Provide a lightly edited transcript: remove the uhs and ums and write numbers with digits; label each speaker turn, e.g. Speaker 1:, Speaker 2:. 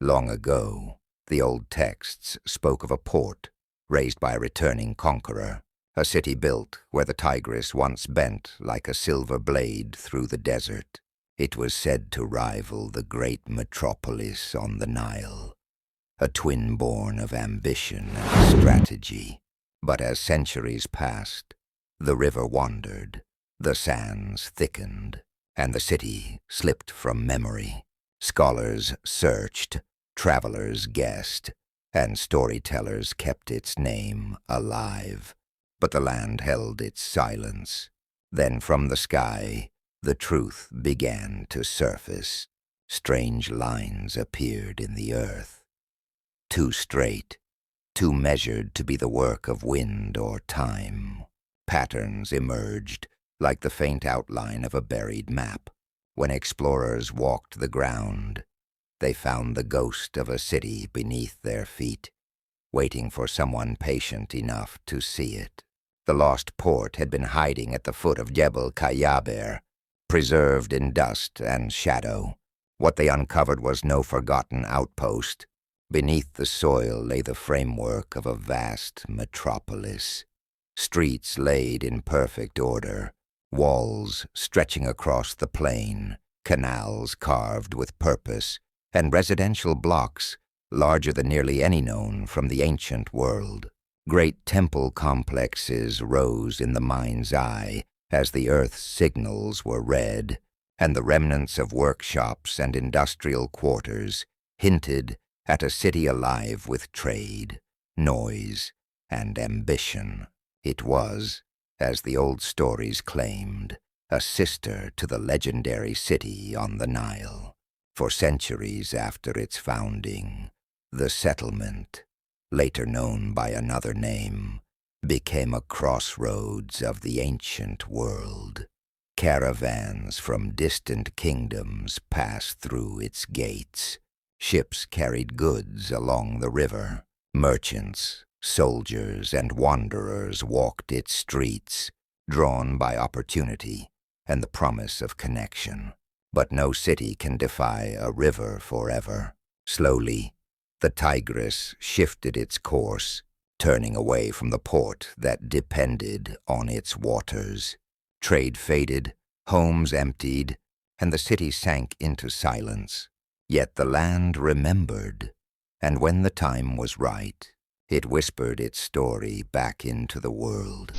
Speaker 1: Long ago, the old texts spoke of a port raised by a returning conqueror, a city built where the Tigris once bent like a silver blade through the desert. It was said to rival the great metropolis on the Nile, a twin born of ambition and strategy. But as centuries passed, the river wandered, the sands thickened, and the city slipped from memory. Scholars searched, travelers guessed, and storytellers kept its name alive. But the land held its silence. Then from the sky, the truth began to surface. Strange lines appeared in the earth, too straight, too measured to be the work of wind or time. Patterns emerged, like the faint outline of a buried map. When explorers walked the ground, they found the ghost of a city beneath their feet, waiting for someone patient enough to see it. The lost port had been hiding at the foot of Jebel Kayaber, preserved in dust and shadow. What they uncovered was no forgotten outpost. Beneath the soil lay the framework of a vast metropolis. Streets laid in perfect order, walls stretching across the plain, canals carved with purpose, and residential blocks larger than nearly any known from the ancient world. Great temple complexes rose in the mind's eye as the earth's signals were read, and the remnants of workshops and industrial quarters hinted at a city alive with trade, noise, and ambition. It was, as the old stories claimed, a sister to the legendary city on the Nile. For centuries after its founding, the settlement, later known by another name, became a crossroads of the ancient world. Caravans from distant kingdoms passed through its gates. Ships carried goods along the river. Merchants, soldiers, and wanderers walked its streets, drawn by opportunity and the promise of connection. But no city can defy a river forever. Slowly, the Tigris shifted its course, turning away from the port that depended on its waters. Trade faded, homes emptied, and the city sank into silence. Yet the land remembered, and when the time was right, it whispered its story back into the world.